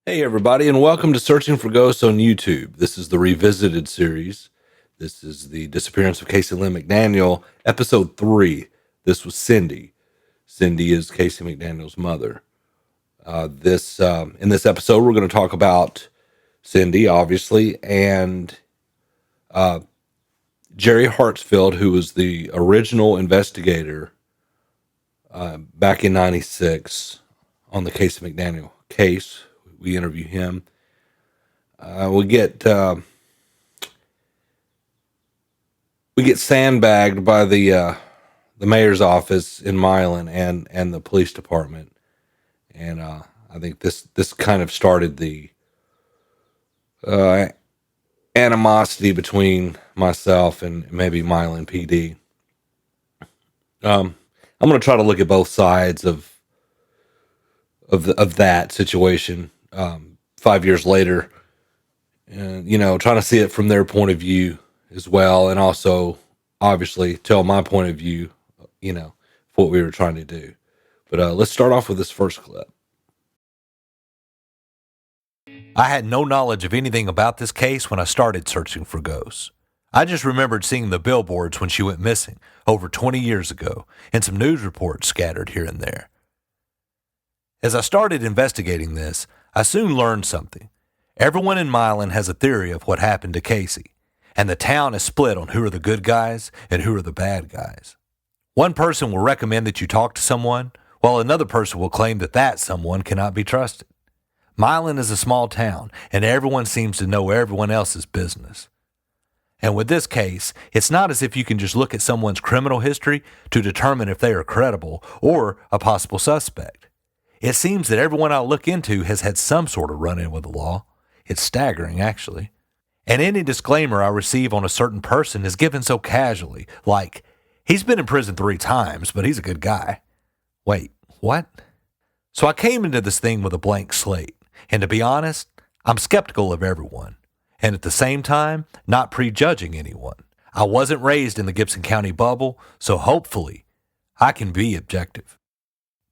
Hey, everybody, and welcome to Searching for Ghosts on YouTube. This is the Revisited series. This is the Disappearance of Cayce Lynn McDaniel, Episode 3. This was Cindy. Cindy is Cayce McDaniel's mother. In this episode, we're going to talk about Cindy, obviously, and Jerry Hartsfield, who was the original investigator back in '96 on the Cayce McDaniel case. We interview him. We get sandbagged by the mayor's office in Milan and the police department, and I think this kind of started the animosity between myself and maybe Milan PD. I'm going to try to look at both sides of that situation 5 years later, and trying to see it from their point of view as well, and also obviously tell my point of view, of what we were trying to do. But let's start off with this first clip. I had no knowledge of anything about this case when I started searching for ghosts. I just remembered seeing the billboards when she went missing over 20 years ago and some news reports scattered here and there. As I started investigating this, I soon learned something. Everyone in Milan has a theory of what happened to Cayce, and the town is split on who are the good guys and who are the bad guys. One person will recommend that you talk to someone, while another person will claim that someone cannot be trusted. Milan is a small town, and everyone seems to know everyone else's business. And with this case, it's not as if you can just look at someone's criminal history to determine if they are credible or a possible suspect. It seems that everyone I look into has had some sort of run-in with the law. It's staggering, actually. And any disclaimer I receive on a certain person is given so casually, like, he's been in prison 3 times, but he's a good guy. Wait, what? So I came into this thing with a blank slate, and to be honest, I'm skeptical of everyone, and at the same time, not prejudging anyone. I wasn't raised in the Gibson County bubble, so hopefully, I can be objective.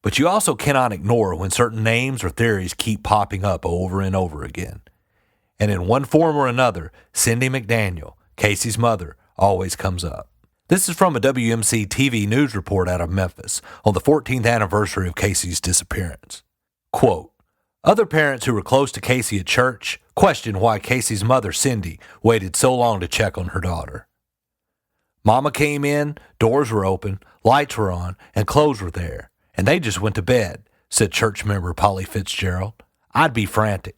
But you also cannot ignore when certain names or theories keep popping up over and over again. And in one form or another, Cindy McDaniel, Cayce's mother, always comes up. This is from a WMC TV news report out of Memphis on the 14th anniversary of Cayce's disappearance. Quote, other parents who were close to Cayce at church questioned why Cayce's mother, Cindy, waited so long to check on her daughter. Mama came in, doors were open, lights were on, and clothes were there. And they just went to bed, said church member Polly Fitzgerald. I'd be frantic.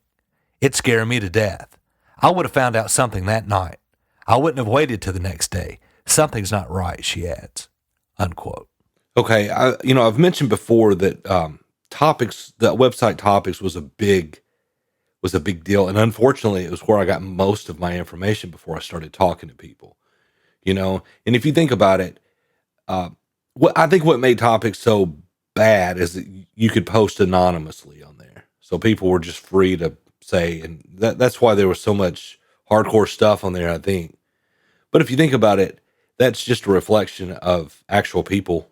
It'd scare me to death. I would have found out something that night. I wouldn't have waited till the next day. Something's not right, she adds. Unquote. Okay, I've mentioned before that website Topics was a big deal, and unfortunately, it was where I got most of my information before I started talking to people. And if you think about it, what made Topics so bad is that you could post anonymously on there, so people were just free to say, and that's why there was so much hardcore stuff on there, I think. But if you think about it, that's just a reflection of actual people.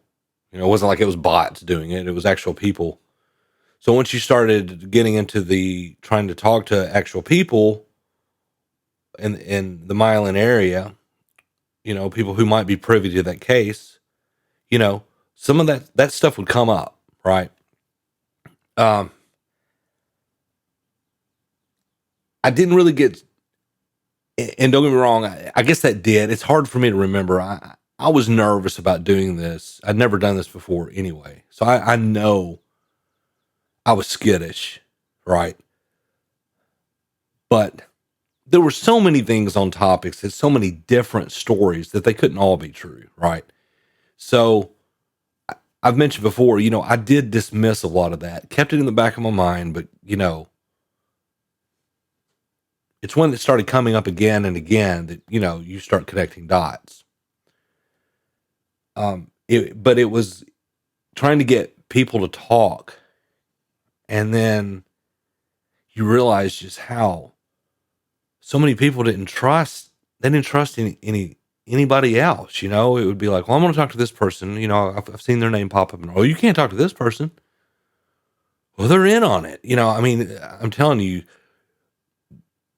It wasn't like it was bots doing it. It was actual people. So once you started getting into the trying to talk to actual people in the Milan area, people who might be privy to that case, some of that stuff would come up, right? I didn't really get, and don't get me wrong, I guess that did. It's hard for me to remember. I was nervous about doing this. I'd never done this before anyway. So I know I was skittish, right? But there were so many things on Topics, and so many different stories that they couldn't all be true, right? So I've mentioned before, I did dismiss a lot of that, kept it in the back of my mind, but, it's when it started coming up again and again that, you start connecting dots. But it was trying to get people to talk, and then you realize just how so many people didn't trust anybody else. It would be like, well, I'm going to talk to this person. I've seen their name pop up, and, oh, you can't talk to this person. Well, they're in on it. I mean, I'm telling you,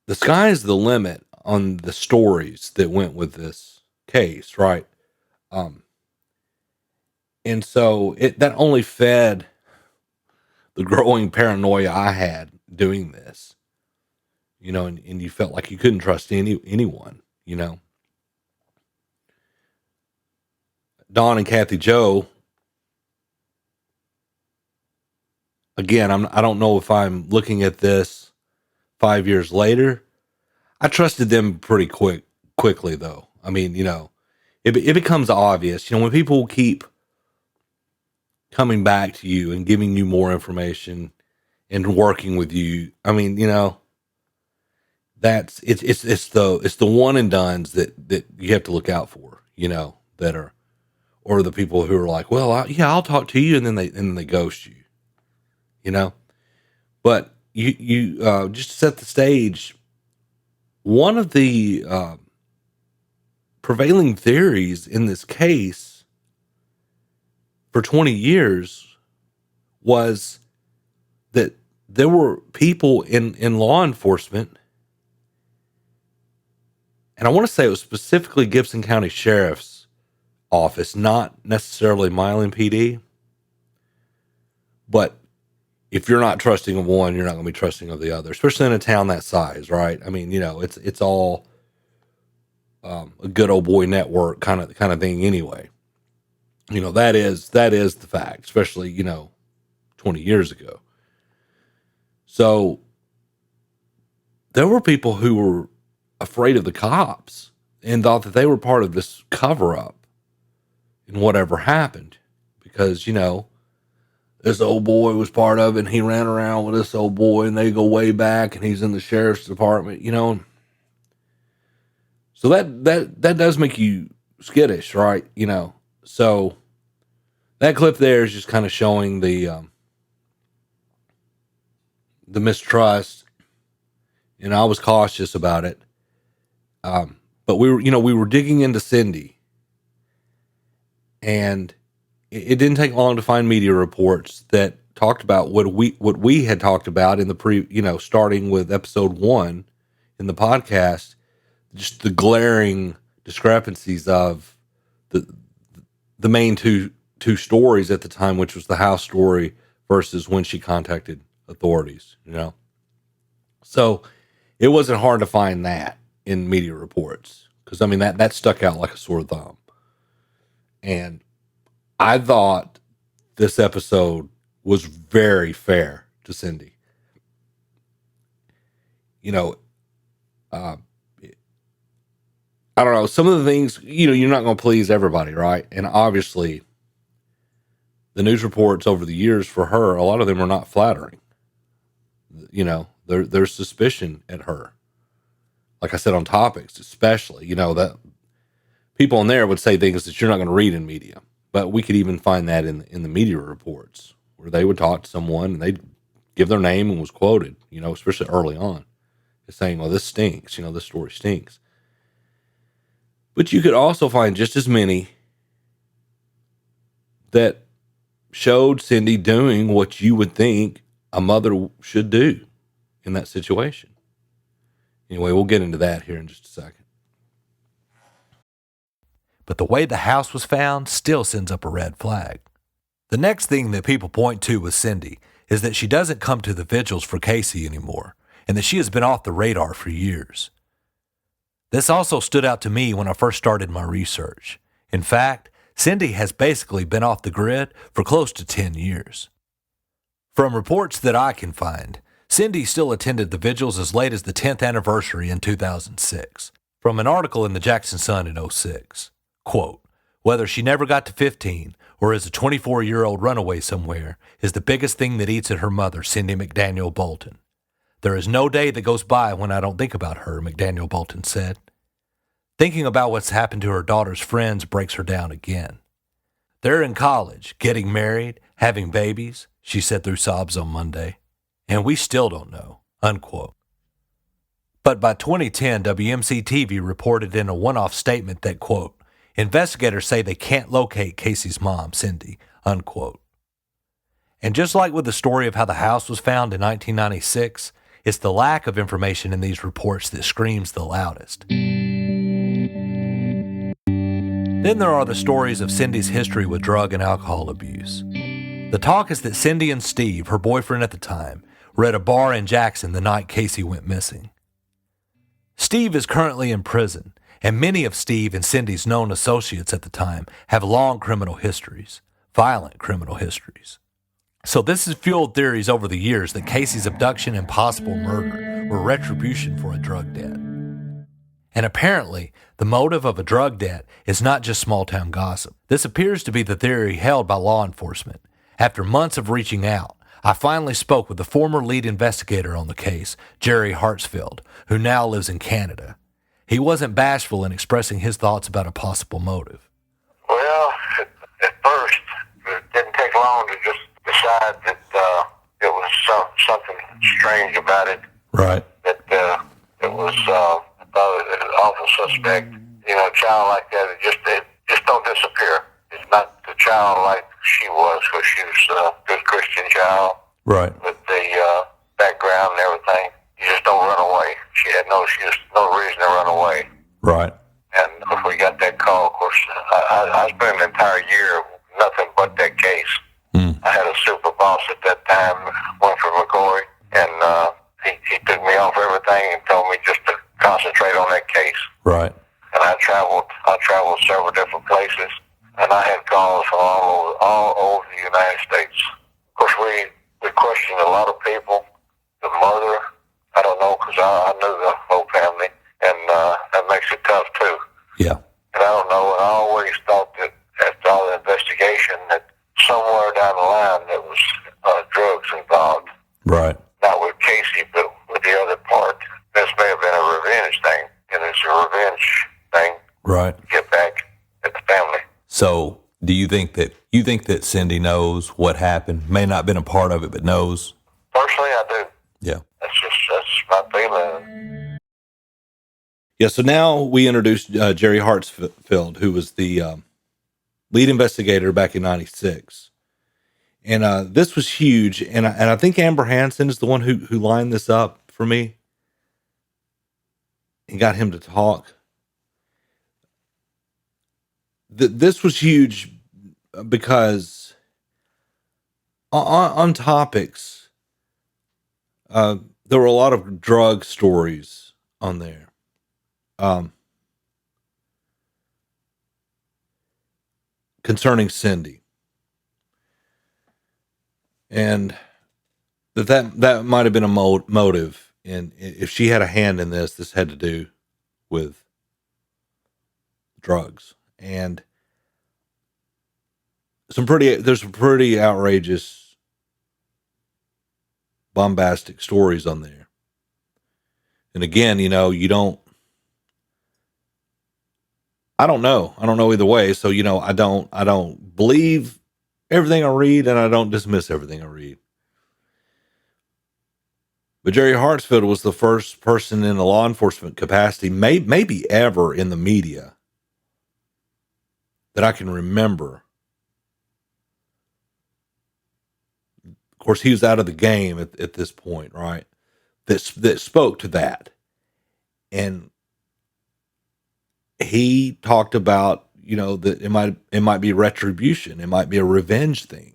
the sky's the limit on the stories that went with this case, right? Um, and so that only fed the growing paranoia I had doing this, and you felt like you couldn't trust anyone. Don and Kathy Joe, again, I don't know if I'm looking at this 5 years later. I trusted them pretty quickly though. I mean, it becomes obvious, when people keep coming back to you and giving you more information and working with you. I mean, that's it's the one and dones that you have to look out for, that are, or the people who are like, well, I'll talk to you, and then they ghost you, But you just to set the stage, one of the prevailing theories in this case for 20 years was that there were people in law enforcement, and I want to say it was specifically Gibson County Sheriff's Office, not necessarily Milan PD, but if you're not trusting of one, you're not going to be trusting of the other, especially in a town that size, right? I mean, it's all a good old boy network kind of thing anyway. That is the fact, especially, 20 years ago. So there were people who were afraid of the cops and thought that they were part of this cover up in whatever happened, because, this old boy was part of it, and he ran around with this old boy, and they go way back, and he's in the sheriff's department, So that does make you skittish, right? So that clip there is just kind of showing the mistrust, and I was cautious about it. But we were digging into Cindy, and it didn't take long to find media reports that talked about what we had talked about in the starting with episode 1 in the podcast, just the glaring discrepancies of the main two stories at the time, which was the house story versus when she contacted authorities, So it wasn't hard to find that in media reports, because, I mean, that stuck out like a sore thumb. And I thought this episode was very fair to Cindy. I don't know, some of the things, you're not going to please everybody, right? And obviously, the news reports over the years for her, a lot of them are not flattering. There's suspicion at her. Like I said, on topics, especially, that people in there would say things that you're not going to read in media. But we could even find that in the media reports, where they would talk to someone and they'd give their name and was quoted, especially early on, as saying, well, this stinks, this story stinks. But you could also find just as many that showed Cindy doing what you would think a mother should do in that situation. Anyway, we'll get into that here in just a second. But the way the house was found still sends up a red flag. The next thing that people point to with Cindy is that she doesn't come to the vigils for Cayce anymore, and that she has been off the radar for years. This also stood out to me when I first started my research. In fact, Cindy has basically been off the grid for close to 10 years. From reports that I can find, Cindy still attended the vigils as late as the 10th anniversary in 2006. From an article in the Jackson Sun in 2006, quote, whether she never got to 15 or is a 24-year-old runaway somewhere is the biggest thing that eats at her mother, Cindy McDaniel Bolton. There is no day that goes by when I don't think about her, McDaniel Bolton said. Thinking about what's happened to her daughter's friends breaks her down again. They're in college, getting married, having babies, she said through sobs on Monday. And we still don't know, unquote. But by 2010, WMC-TV reported in a one-off statement that, quote, investigators say they can't locate Cayce's mom, Cindy, unquote. And just like with the story of how the house was found in 1996, it's the lack of information in these reports that screams the loudest. Then there are the stories of Cindy's history with drug and alcohol abuse. The talk is that Cindy and Steve, her boyfriend at the time, were at a bar in Jackson the night Cayce went missing. Steve is currently in prison, and many of Steve and Cindy's known associates at the time have long criminal histories, violent criminal histories. So this has fueled theories over the years that Cayce's abduction and possible murder were retribution for a drug debt. And apparently, the motive of a drug debt is not just small-town gossip. This appears to be the theory held by law enforcement. After months of reaching out, I finally spoke with the former lead investigator on the case, Jerry Hartsfield, who now lives in Canada. He wasn't bashful in expressing his thoughts about a possible motive. Well, at first, it didn't take long to just decide that it was something strange about it. Right. That it was an awful suspect. You know, a child like that, it just don't disappear. It's not the child like she was, because she was a good Christian child. Right. With the background and everything, you just don't run away. She had no reason to run away. Right. And if we got that call, of course, I spent an entire year nothing but that case. I had a super boss at that time, Winfred McCoy, and he took me off everything and told me just to concentrate on that case. Right. And I traveled several different places, and I had calls from all over the United States. Of course, we questioned a lot of people. The mother, I don't know, because I knew the whole family, and that makes it tough too. Yeah. And I don't know, and I always thought that after all the investigation that somewhere down the line there was drugs involved. Right. Not with Cayce, but with the other part. This may have been a revenge thing, and it's a revenge thing. Right. To get back at the family. So, do you think that Cindy knows what happened? May not have been a part of it, but knows? Personally, I do. Yeah. That's my feeling. Yeah, so now we introduced Jerry Hartsfield, who was the lead investigator back in 96. And this was huge, and I think Amber Hansen is the one who lined this up for me and got him to talk. This was huge because on topics, there were a lot of drug stories on there. Concerning Cindy, and that might have been a motive, and if she had a hand in this had to do with drugs, and there's some pretty outrageous, bombastic stories on there. And again, you know, I don't know either way. So, you know, I don't believe everything I read, and I don't dismiss everything I read. But Jerry Hartsfield was the first person in a law enforcement capacity, maybe ever in the media, that I can remember. Of course, he was out of the game at this point, right? That spoke to that. And he talked about, you know, that it might be retribution. It might be a revenge thing.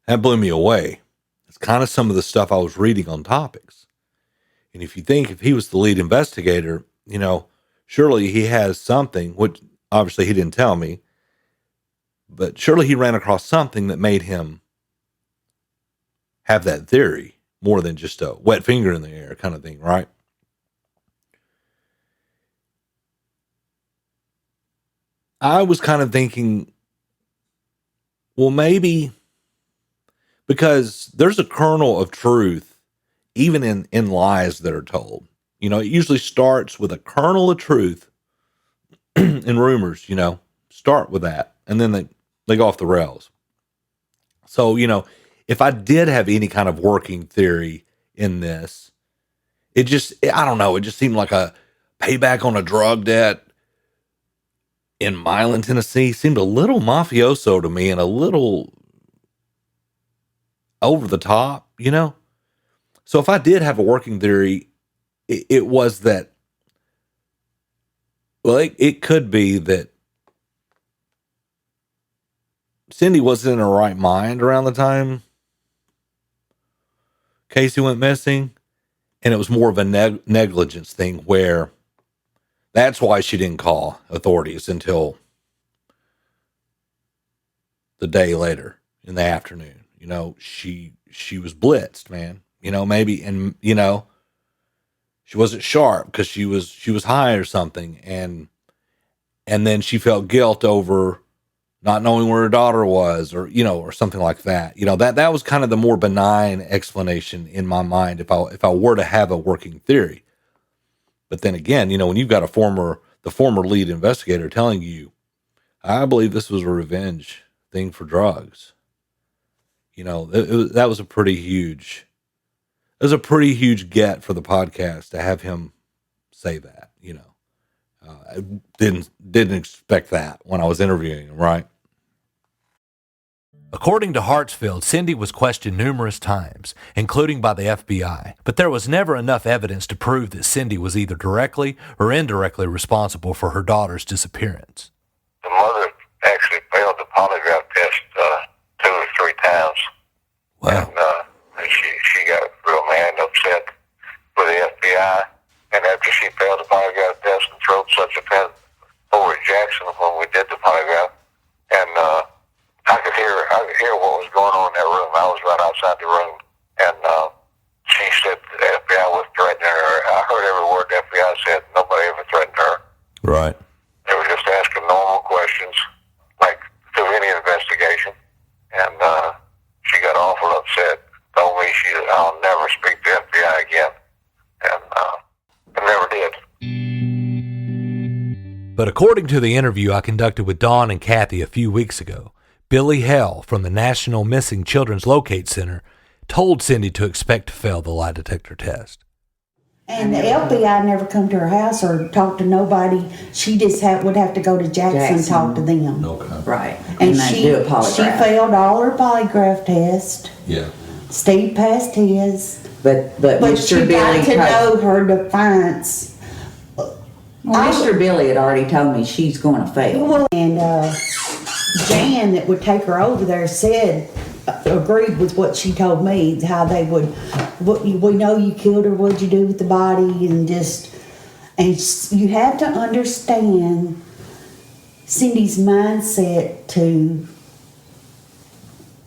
That blew me away. It's kind of some of the stuff I was reading on topics. And if he was the lead investigator, you know, surely he has something, which obviously he didn't tell me, but surely he ran across something that made him have that theory more than just a wet finger in the air kind of thing, right? I was kind of thinking, well, maybe because there's a kernel of truth even in lies that are told. You know, it usually starts with a kernel of truth in rumors, you know, start with that, and then they go off the rails. So, you know, if I did have any kind of working theory in this, I don't know, it just seemed like a payback on a drug debt in Milan, Tennessee seemed a little mafioso to me, and a little over the top, So if I did have a working theory, it was that, well, it could be that Cindy wasn't in her right mind around the time Cayce went missing, and it was more of a negligence thing where that's why she didn't call authorities until the day later in the afternoon. She was blitzed, man. Maybe, and she wasn't sharp because she was high or something, and then she felt guilt over not knowing where her daughter was, or something like that. That was kind of the more benign explanation in my mind if I were to have a working theory. But then again, when you've got the former lead investigator telling you, I believe this was a revenge thing for drugs. That was a pretty huge. It was a pretty huge get for the podcast to have him say that. I didn't expect that when I was interviewing him, right? According to Hartsfield, Cindy was questioned numerous times, including by the FBI, but there was never enough evidence to prove that Cindy was either directly or indirectly responsible for her daughter's disappearance. The mother actually failed the polygraph test 2 or 3 times. Wow. And she got real mad and upset with the FBI. And after she failed the polygraph test and threw such a fit over at Jackson when we did the polygraph, and I could hear what was going on in that room. I was right outside the room, and she said the FBI was threatening her. I heard every word the FBI said. Nobody ever threatened her. Right. They were just asking normal questions, like through any investigation. And she got awful upset. Told me I'll never speak to the FBI again. And I never did. But according to the interview I conducted with Dawn and Kathy a few weeks ago, Billy Hell from the National Missing Children's Locate Center told Cindy to expect to fail the lie detector test. And the FBI never come to her house or talk to nobody. She just would have to go to Jackson and talk to them. Okay. Right. And they she do a polygraph. She failed all her polygraph tests. Yeah. Steve passed his. But she Mr. Billy got to know her defiance. Mr. Billy had already told me she's going to fail. And Jan that would take her over there agreed with what she told me, how they would, we know you killed her, what'd you do with the body, and you have to understand Cindy's mindset to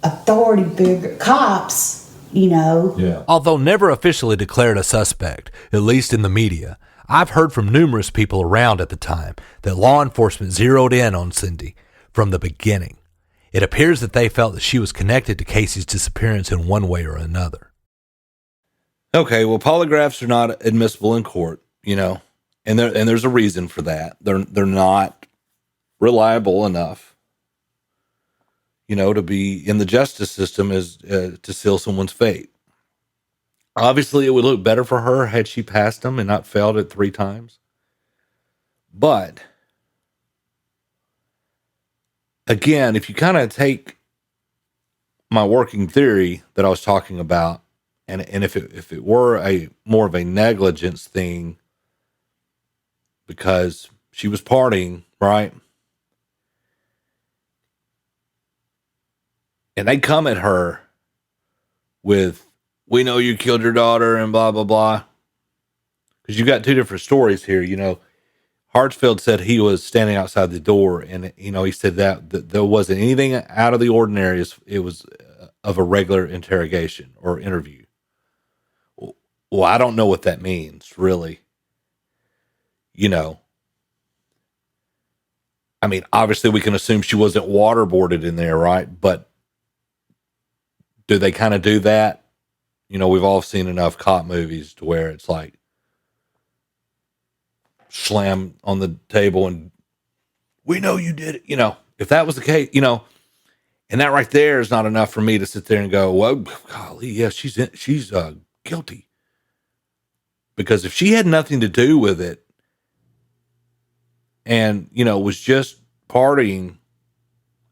authority figure, cops, Yeah. Although never officially declared a suspect, at least in the media, I've heard from numerous people around at the time that law enforcement zeroed in on Cindy from the beginning. It appears that they felt that she was connected to Cayce's disappearance in one way or another. Okay, well, polygraphs are not admissible in court, and there's a reason for that. They're not reliable enough, to be in the justice system as to seal someone's fate. Obviously, it would look better for her had she passed them and not failed it 3 times. But again, if you kind of take my working theory that I was talking about, and if it were a more of a negligence thing because she was partying, right? And they come at her with, we know you killed your daughter and blah, blah, blah. Because you've got 2 different stories here, Hartsfield said he was standing outside the door, and he said that there wasn't anything out of the ordinary. It was of a regular interrogation or interview. Well, I don't know what that means, really. I mean, obviously we can assume she wasn't waterboarded in there, right? But do they kind of do that? We've all seen enough cop movies to where it's like, slam on the table and we know you did it. If that was the case, and that right there is not enough for me to sit there and go, well, golly, yeah, she's guilty. Because if she had nothing to do with it and, was just partying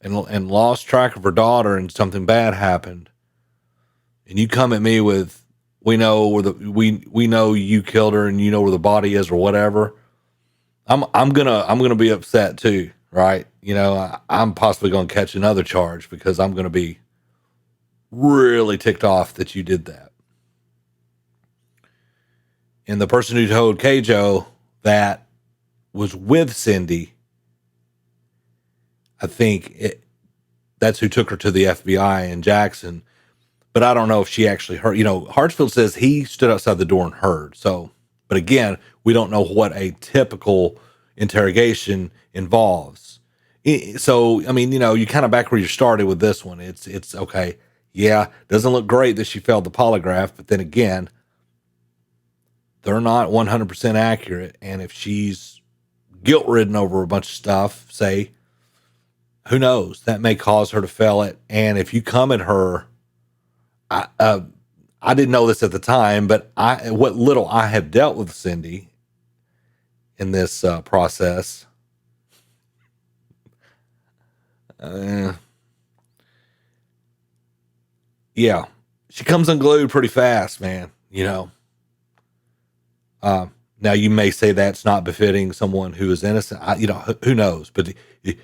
and lost track of her daughter and something bad happened, and you come at me with, we know where we know you killed her and you know where the body is or whatever, I'm gonna be upset too, right? I'm possibly gonna catch another charge because I'm gonna be really ticked off that you did that. And the person who told Kayjo that was with Cindy, I think that's who took her to the FBI in Jackson. But I don't know if she actually heard. Hartsfield says he stood outside the door and heard. So, but again, we don't know what a typical interrogation involves. So, I mean, you kind of back where you started with this one. It's okay. Yeah, doesn't look great that she failed the polygraph, but then again, they're not 100% accurate. And if she's guilt-ridden over a bunch of stuff, say, who knows? That may cause her to fail it. And if you come at her, I didn't know this at the time, but what little I have dealt with Cindy in this process, yeah, she comes unglued pretty fast, man. Now you may say that's not befitting someone who is innocent. Who knows? But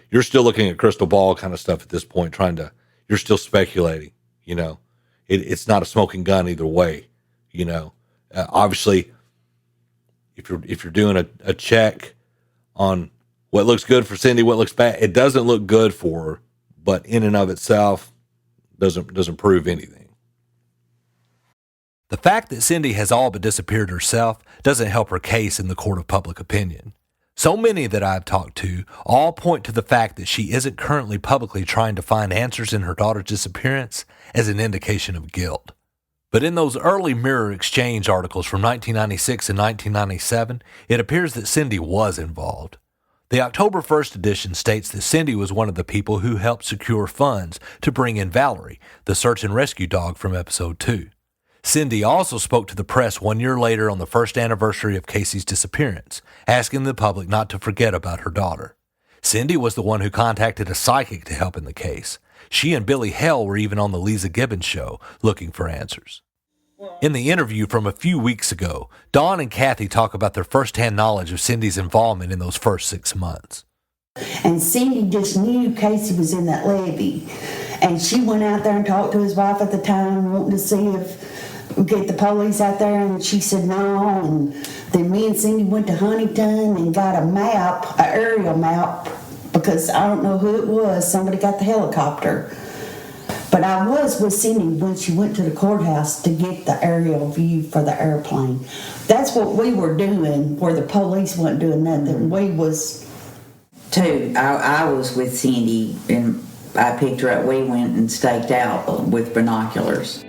you're still looking at crystal ball kind of stuff at this point, you're still speculating. It's not a smoking gun either way. Obviously, if you're doing a check on what looks good for Cindy, what looks bad, it doesn't look good for her, but in and of itself doesn't prove anything. The fact that Cindy has all but disappeared herself doesn't help her case in the court of public opinion. So many that I've talked to all point to the fact that she isn't currently publicly trying to find answers in her daughter's disappearance as an indication of guilt. But in those early Mirror Exchange articles from 1996 and 1997, it appears that Cindy was involved. The October 1st edition states that Cindy was one of the people who helped secure funds to bring in Valerie, the search and rescue dog from episode 2. Cindy also spoke to the press 1 year later on the first anniversary of Cayce's disappearance, asking the public not to forget about her daughter. Cindy was the one who contacted a psychic to help in the case. She and Billy Hale were even on the Lisa Gibbons show looking for answers. In the interview from a few weeks ago, Dawn and Kathy talk about their firsthand knowledge of Cindy's involvement in those first 6 months. And Cindy just knew Cayce was in that levee. And she went out there and talked to his wife at the time, wanting to see if we get the police out there, and she said no. And then me and Cindy went to Huntington and got a map, an aerial map, because I don't know who it was. Somebody got the helicopter. But I was with Cindy when she went to the courthouse to get the aerial view for the airplane. That's what we were doing, where the police wasn't doing nothing. We was... Too, I was with Cindy, and I picked her up. We went and staked out with binoculars.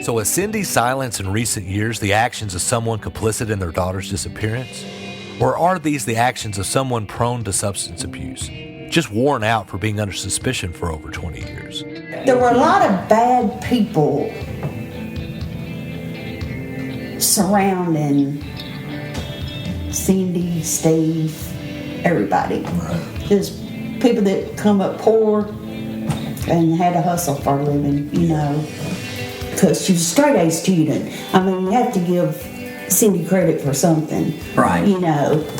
So is Cindy's silence in recent years the actions of someone complicit in their daughter's disappearance? Or are these the actions of someone prone to substance abuse, just worn out for being under suspicion for over 20 years? There were a lot of bad people surrounding Cindy, Steve, everybody. Right. Just people that come up poor and had to hustle for a living, because she was a straight-A student. I mean, you have to give Cindy credit for something. Right.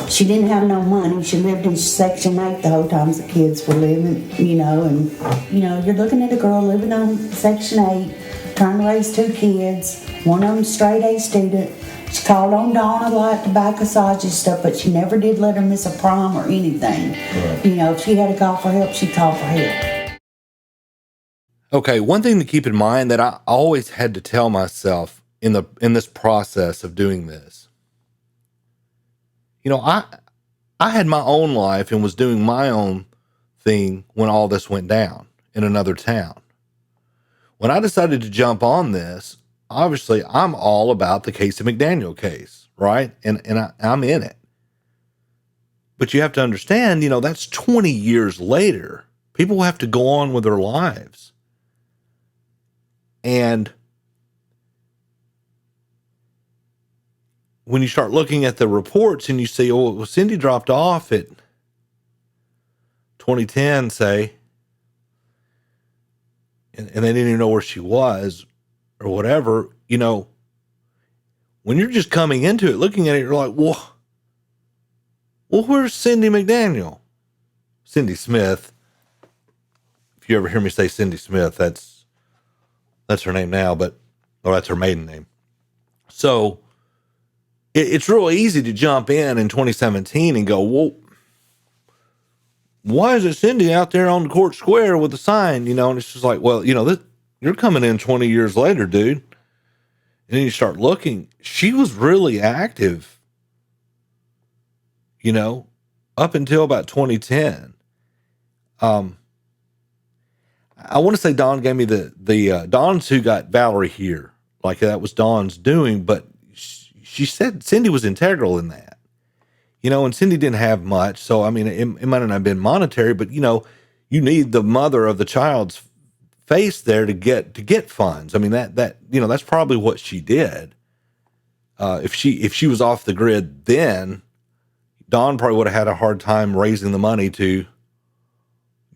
She didn't have no money. She lived in Section 8 the whole time the kids were living, and, you're looking at a girl living on Section 8, trying to raise 2 kids, one of them straight-A student. She called on Donna a lot to buy corsage and stuff, but she never did let her miss a prom or anything. Right. If she had to call for help, she'd call for help. Okay, one thing to keep in mind that I always had to tell myself in this process of doing this, I had my own life and was doing my own thing when all this went down in another town. When I decided to jump on this, obviously I'm all about the Cayce McDaniel case, right? And I'm in it. But you have to understand, that's 20 years later. People have to go on with their lives. And when you start looking at the reports and you see, well, Cindy dropped off at 2010, say, and they didn't even know where she was or whatever, when you're just coming into it, looking at it, you're like, well, where's Cindy McDaniel? Cindy Smith. If you ever hear me say Cindy Smith, that's her name now, or that's her maiden name. So it's real easy to jump in 2017 and go, well, why is it Cindy out there on the court square with a sign, and it's just like, well, you're coming in 20 years later, dude. And then you start looking, she was really active, up until about 2010. I want to say Dawn gave me the Dawn's who got Valerie here. Like that was Dawn's doing, but she said Cindy was integral in that. And Cindy didn't have much. So, I mean, it might not have been monetary, but, you need the mother of the child's face there to get funds. I mean, that's probably what she did. If she was off the grid then, Dawn probably would have had a hard time raising the money to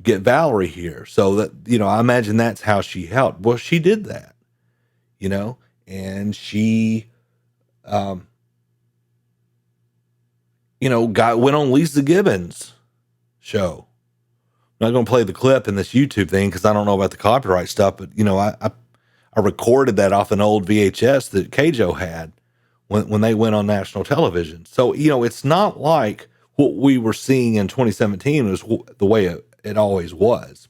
get Valerie here. So that, I imagine that's how she helped. Well, she did that, and she, went on Lisa Gibbons' show. I'm not going to play the clip in this YouTube thing because I don't know about the copyright stuff, but I recorded that off an old VHS that Cajo had when they went on national television. So, it's not like what we were seeing in 2017 was the way it always was,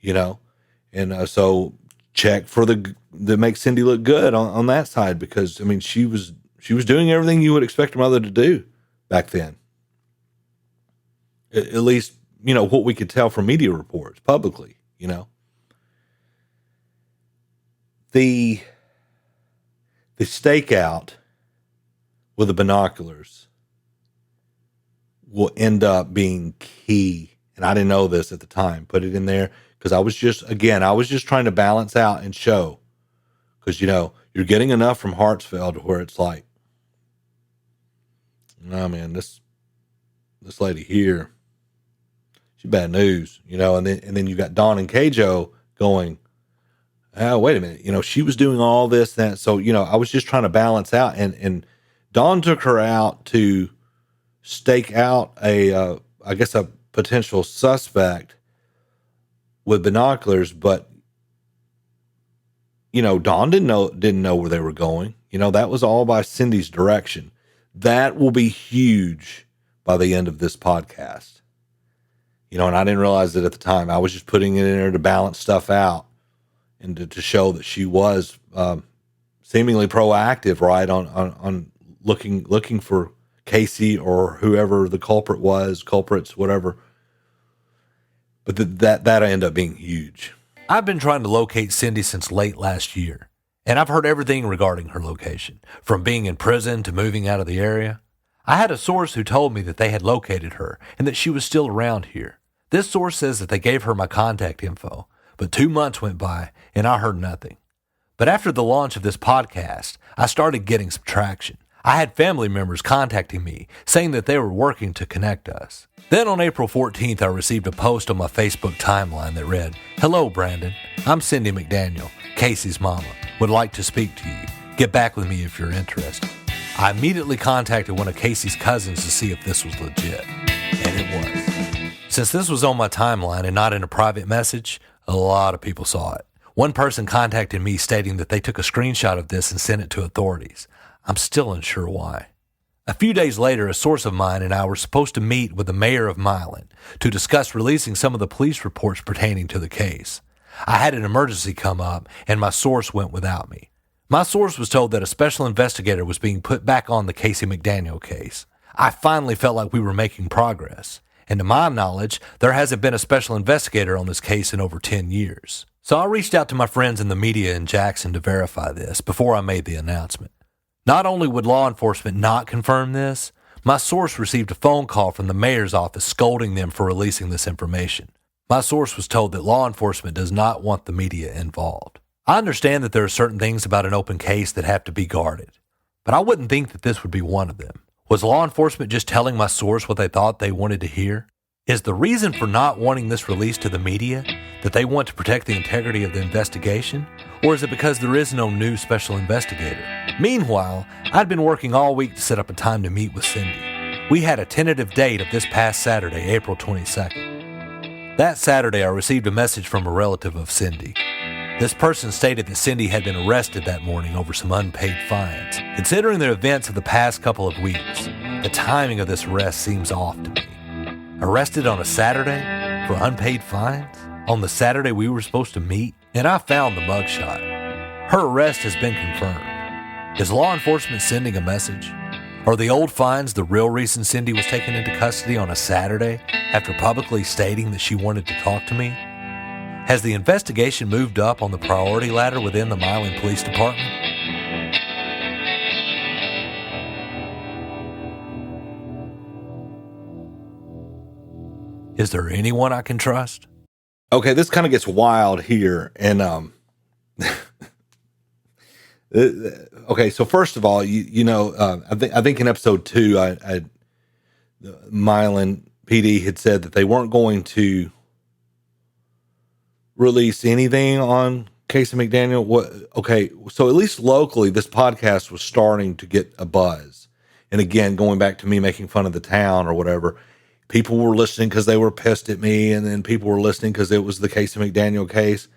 and so check for that makes Cindy look good on that side, because I mean, she was doing everything you would expect a mother to do back then. At least, what we could tell from media reports publicly, the stakeout with the binoculars will end up being key. And I didn't know this at the time, put it in there because I was just trying to balance out and show, because, you're getting enough from Hartsfield where it's like, no, man, this lady here, she's bad news, and then you got Dawn and Cajo going, oh, wait a minute, she was doing all this, that. So, I was just trying to balance out, and Dawn took her out to stake out a potential suspect with binoculars, but, Dawn didn't know where they were going. That was all by Cindy's direction. That will be huge by the end of this podcast. And I didn't realize it at the time. I was just putting it in there to balance stuff out and to show that she was seemingly proactive, right, on looking for Cayce or whoever the culprits, whatever. But that ended up being huge. I've been trying to locate Cindy since late last year, and I've heard everything regarding her location, from being in prison to moving out of the area. I had a source who told me that they had located her and that she was still around here. This source says that they gave her my contact info, but 2 months went by and I heard nothing. But after the launch of this podcast, I started getting some traction. I had family members contacting me, saying that they were working to connect us. Then on April 14th, I received a post on my Facebook timeline that read, "Hello, Brandon. I'm Cindy McDaniel, Cayce's mama. Would like to speak to you. Get back with me if you're interested." I immediately contacted one of Cayce's cousins to see if this was legit, and it was. Since this was on my timeline and not in a private message, a lot of people saw it. One person contacted me stating that they took a screenshot of this and sent it to authorities. I'm still unsure why. A few days later, a source of mine and I were supposed to meet with the mayor of Milan to discuss releasing some of the police reports pertaining to the case. I had an emergency come up, and my source went without me. My source was told that a special investigator was being put back on the Cayce McDaniel case. I finally felt like we were making progress, and to my knowledge, there hasn't been a special investigator on this case in over 10 years. So I reached out to my friends in the media in Jackson to verify this before I made the announcement. Not only would law enforcement not confirm this, my source received a phone call from the mayor's office scolding them for releasing this information. My source was told that law enforcement does not want the media involved. I understand that there are certain things about an open case that have to be guarded, but I wouldn't think that this would be one of them. Was law enforcement just telling my source what they thought they wanted to hear? Is the reason for not wanting this released to the media that they want to protect the integrity of the investigation? Or is it because there is no new special investigator? Meanwhile, I'd been working all week to set up a time to meet with Cindy. We had a tentative date of this past Saturday, April 22nd. That Saturday, I received a message from a relative of Cindy. This person stated that Cindy had been arrested that morning over some unpaid fines. Considering the events of the past couple of weeks, the timing of this arrest seems off to me. Arrested on a Saturday for unpaid fines? On the Saturday we were supposed to meet? And I found the mugshot. Her arrest has been confirmed. Is law enforcement sending a message? Are the old fines the real reason Cindy was taken into custody on a Saturday after publicly stating that she wanted to talk to me? Has the investigation moved up on the priority ladder within the Milan Police Department? Is there anyone I can trust? Okay, this kind of gets wild here, and okay. So first of all, I think in episode 2, the Milan PD had said that they weren't going to release anything on Cayce McDaniel. Okay, so at least locally, this podcast was starting to get a buzz, and again, going back to me making fun of the town or whatever. People were listening because they were pissed at me, and then people were listening because it was the Cayce McDaniel case.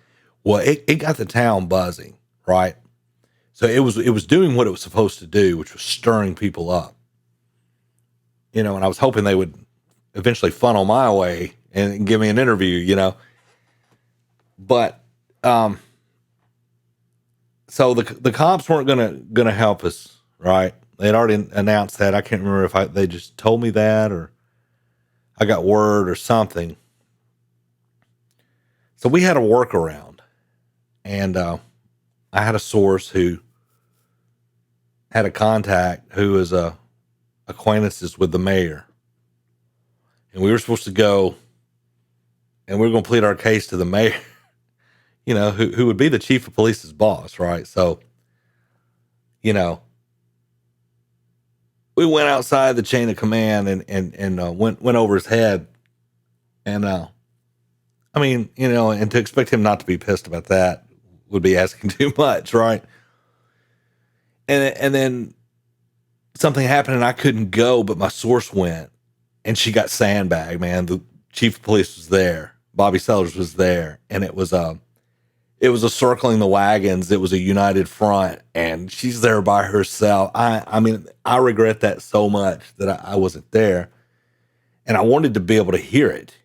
Well, it got the town buzzing, right? So it was doing what it was supposed to do, which was stirring people up. And I was hoping they would eventually funnel my way and give me an interview, But so the cops weren't gonna help us, right? They had already announced that. I can't remember if they just told me that or I got word or something. So we had a workaround, and I had a source who had a contact who was acquaintances with the mayor, and we were supposed to go, and we were going to plead our case to the mayor, who would be the chief of police's boss, right? So, we went outside the chain of command and went over his head. And, and to expect him not to be pissed about that would be asking too much, right? And then something happened and I couldn't go, but my source went, and she got sandbagged, man. The chief of police was there. Bobby Sellers was there. And it was a circling the wagons. It was a united front, and she's there by herself. I regret that so much that I wasn't there, and I wanted to be able to hear it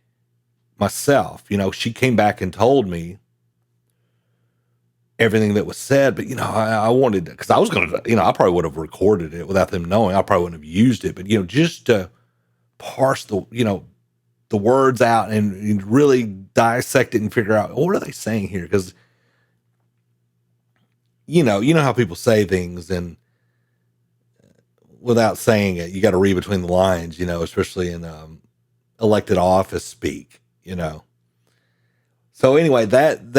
myself. She came back and told me everything that was said, but I wanted to, because I was going to, I probably would have recorded it without them knowing. I probably wouldn't have used it, but just to parse the words out and really dissect it and figure out what are they saying here, because you know how people say things, and without saying it, you got to read between the lines, especially in elected office speak, So anyway, that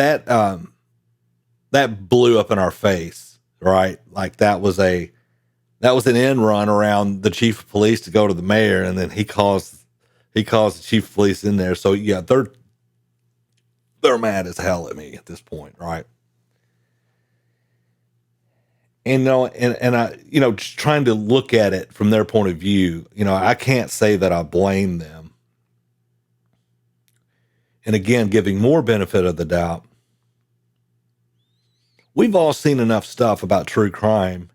blew up in our face, right? Like that was an end run around the chief of police to go to the mayor, and then he calls the chief of police in there. So yeah, they're mad as hell at me at this point, right? And and I, just trying to look at it from their point of view, I can't say that I blame them. And again, giving more benefit of the doubt, we've all seen enough stuff about true crime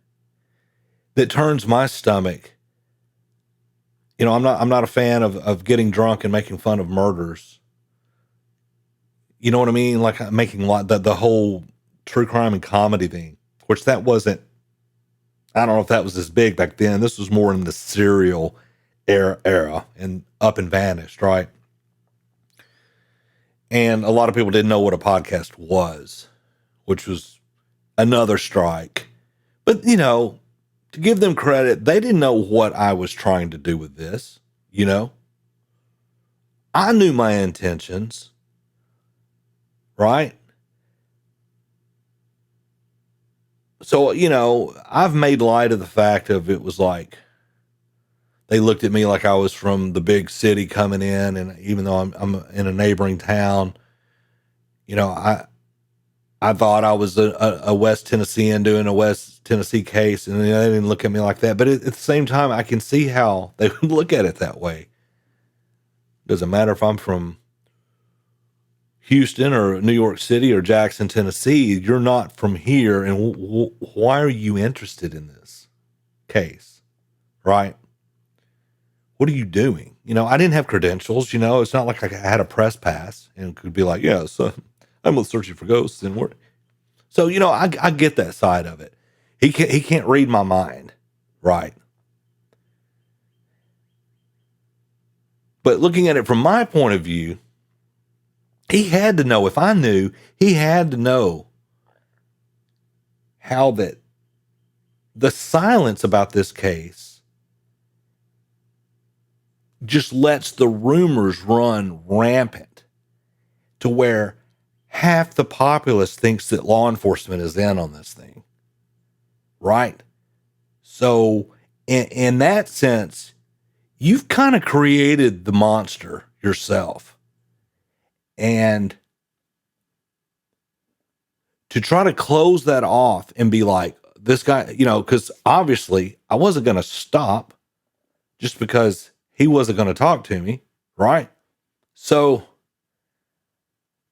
that turns my stomach. I'm not a fan of getting drunk and making fun of murders. You know what I mean? Like making the whole true crime and comedy thing, which that wasn't, I don't know if that was as big back then. This was more in the serial era and up and vanished, right? And a lot of people didn't know what a podcast was, which was another strike. But, to give them credit, they didn't know what I was trying to do with this, I knew my intentions, right? So, I've made light of the fact of it was like they looked at me like I was from the big city coming in. And even though I'm in a neighboring town, I thought I was a West Tennessean doing a West Tennessee case, and they didn't look at me like that. But at the same time, I can see how they would look at it that way. Doesn't matter if I'm from Houston or New York City or Jackson, Tennessee. You're not from here, and why are you interested in this case, right? What are you doing? I didn't have credentials. It's not like I had a press pass and could be like, yeah, so I'm searching for ghosts and what. So, I get that side of it. He can't read my mind, right? But looking at it from my point of view, he had to know, if I knew, he had to know how that the silence about this case just lets the rumors run rampant to where half the populace thinks that law enforcement is in on this thing, right? So in that sense, you've kind of created the monster yourself. And to try to close that off and be like, this guy, because obviously I wasn't going to stop just because he wasn't going to talk to me, right? So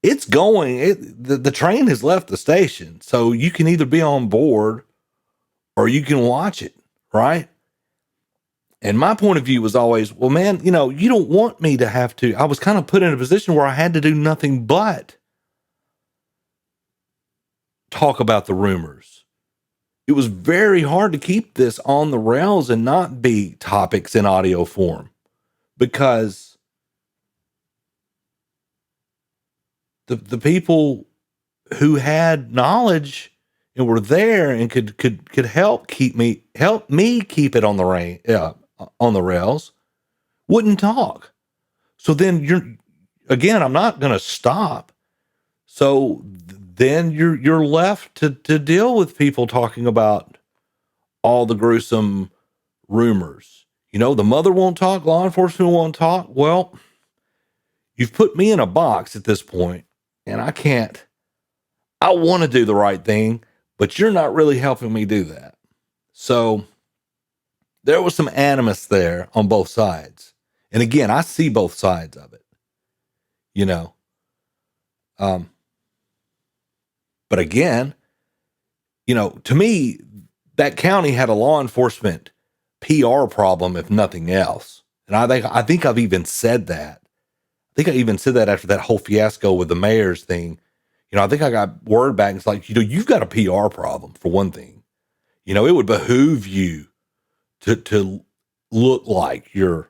it's going, the train has left the station. So you can either be on board or you can watch it, right? And my point of view was always, well, man, you don't want me to have to. I was kind of put in a position where I had to do nothing but talk about the rumors. It was very hard to keep this on the rails and not be topics in audio form, because the people who had knowledge and were there and could help me keep it on the rails wouldn't talk. So then I'm not going to stop. So then you're left to deal with people talking about all the gruesome rumors. The mother won't talk, law enforcement won't talk. Well, you've put me in a box at this point, and I want to do the right thing, but you're not really helping me do that. So there was some animus there on both sides. And again, I see both sides of it, but again, to me, that county had a law enforcement PR problem, if nothing else. And I think I've even said that. I think I even said that after that whole fiasco with the mayor's thing. I think I got word back. It's like, you've got a PR problem for one thing. It would behoove you to look like you're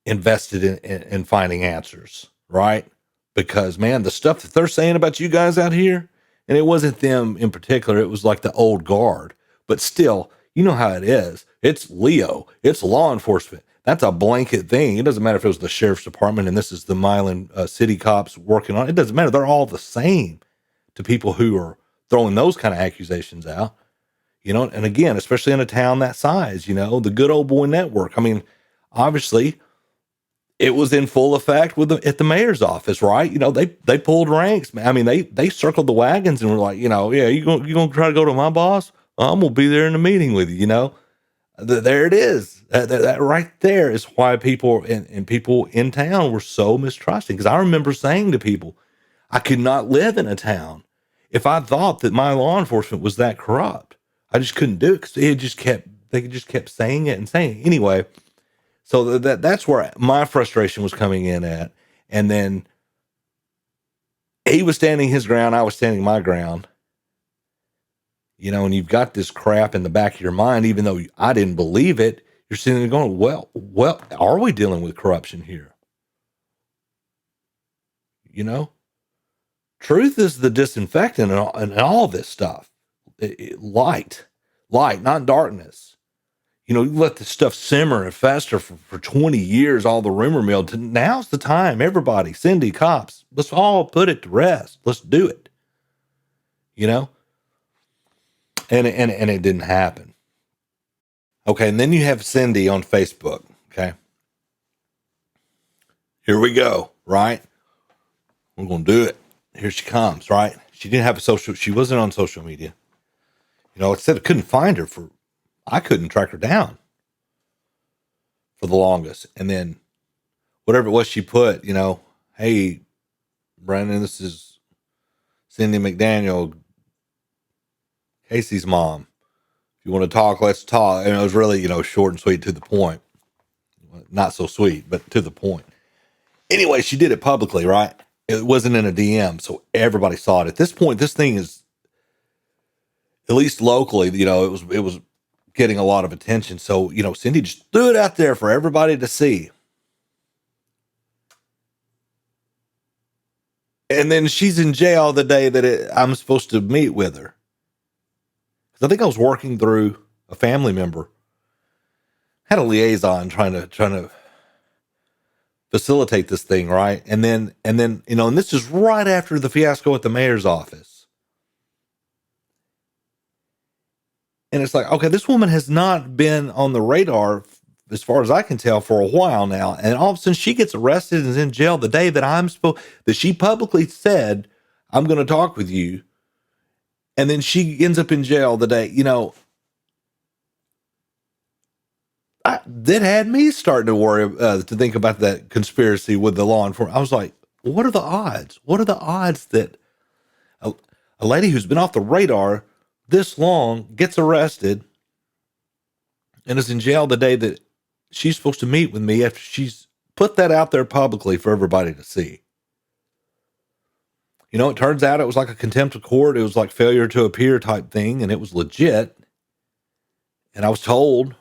invested in finding answers, right? Because, man, the stuff that they're saying about you guys out here, and it wasn't them in particular, it was like the old guard, but still, you know how it is. It's Leo, it's law enforcement. That's a blanket thing. It doesn't matter if it was the sheriff's department and this is the Milan city cops working on it. It doesn't matter. They're all the same to people who are throwing those kind of accusations out. And again, especially in a town that size, the good old boy network. I mean, obviously, it was in full effect at the mayor's office, right? They pulled ranks. I mean, they circled the wagons and were like, yeah, you gonna try to go to my boss? I'm gonna be there in the meeting with you. There it is. That right there is why people and people in town were so mistrusting. Because I remember saying to people, I could not live in a town if I thought that my law enforcement was that corrupt. I just couldn't do it because they just kept saying it and saying it. Anyway, so that's where my frustration was coming in at. And then he was standing his ground, I was standing my ground. And you've got this crap in the back of your mind, even though I didn't believe it, you're sitting there going, well, are we dealing with corruption here? Truth is the disinfectant and all this stuff. Light, not darkness. You let this stuff simmer and fester for 20 years, all the rumor mill. Now's the time, everybody, Cindy, cops, let's all put it to rest. Let's do it. And it didn't happen. Okay, and then you have Cindy on Facebook. Okay. Here we go, right? We're going to do it. Here she comes, right? She wasn't on social media. Like I said, I couldn't find her I couldn't track her down for the longest. And then whatever it was she put, hey, Brandon, this is Cindy McDaniel, Casey's mom. If you want to talk, let's talk. And it was really, short and sweet, to the point. Not so sweet, but to the point. Anyway, she did it publicly, right? It wasn't in a DM, so everybody saw it. At this point, this thing is, at least locally, it was getting a lot of attention. So, Cindy just threw it out there for everybody to see. And then she's in jail the day that I'm supposed to meet with her. Because I think I was working through a family member. Had a liaison trying to facilitate this thing, right? And then, and this is right after the fiasco at the mayor's office. And it's like, okay, this woman has not been on the radar, as far as I can tell, for a while now. And all of a sudden she gets arrested and is in jail the day that that she publicly said, I'm going to talk with you. And then she ends up in jail the day, that had me starting to worry, to think about that conspiracy with the law enforcement. I was like, what are the odds? What are the odds that a lady who's been off the radar this long gets arrested and is in jail the day that she's supposed to meet with me, after she's put that out there publicly for everybody to see? It turns out it was like a contempt of court. It was like failure to appear type thing, and it was legit. And I was told,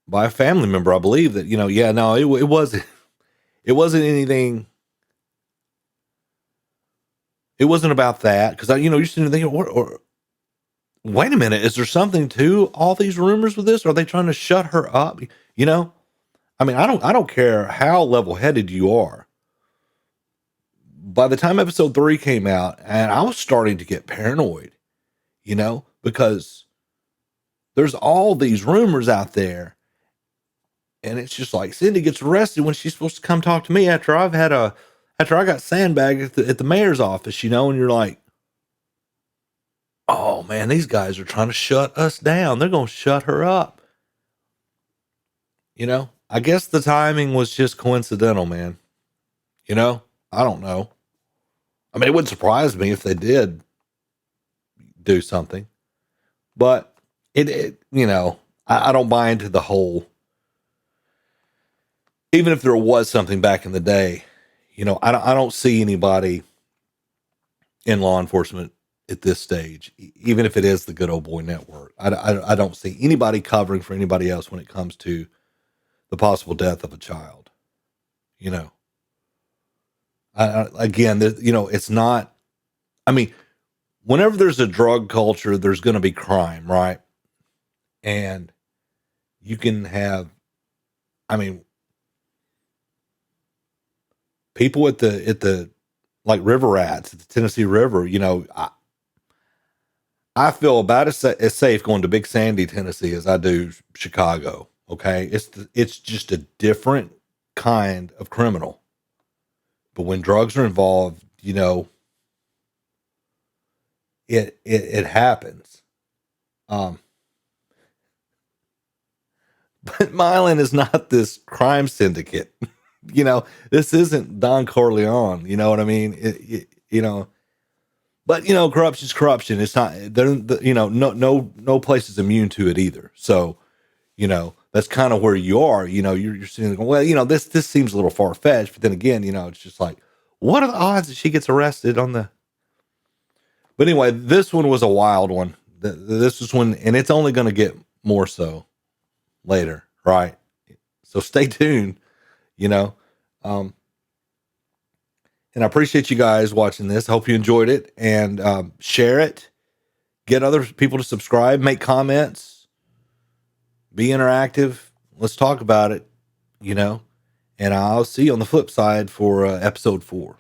by a family member, I believe, that, it wasn't anything. It wasn't about that. Cause you're sitting there thinking, wait a minute, is there something to all these rumors with this? Are they trying to shut her up? I don't care how level-headed you are. By the time episode 3 came out, and I was starting to get paranoid, because there's all these rumors out there. And it's just like, Cindy gets arrested when she's supposed to come talk to me after I got sandbagged at the mayor's office, and you're like, oh man, these guys are trying to shut us down. They're going to shut her up. I guess the timing was just coincidental, man. I don't know. It wouldn't surprise me if they did do something, but I don't buy into the whole, even if there was something back in the day, I don't see anybody in law enforcement at this stage, even if it is the good old boy network. I don't see anybody covering for anybody else when it comes to the possible death of a child. Again, it's not, whenever there's a drug culture, there's going to be crime, right? And you can have, people at the like river rats at the Tennessee River, I feel about as safe going to Big Sandy, Tennessee, as I do Chicago. Okay. It's just a different kind of criminal. But when drugs are involved, it happens. But Mylan is not this crime syndicate. This isn't Don Corleone. You know what I mean? But corruption's corruption. It's not. No place is immune to it either. So, that's kind of where you are. You're sitting there going, well, this seems a little far fetched. But then again, it's just like, what are the odds that she gets arrested on the? But anyway, this one was a wild one. This is one, and it's only going to get more so later, right? So stay tuned. And I appreciate you guys watching this. I hope you enjoyed it, and share it. Get other people to subscribe, make comments. Be interactive. Let's talk about it, and I'll see you on the flip side for episode 4.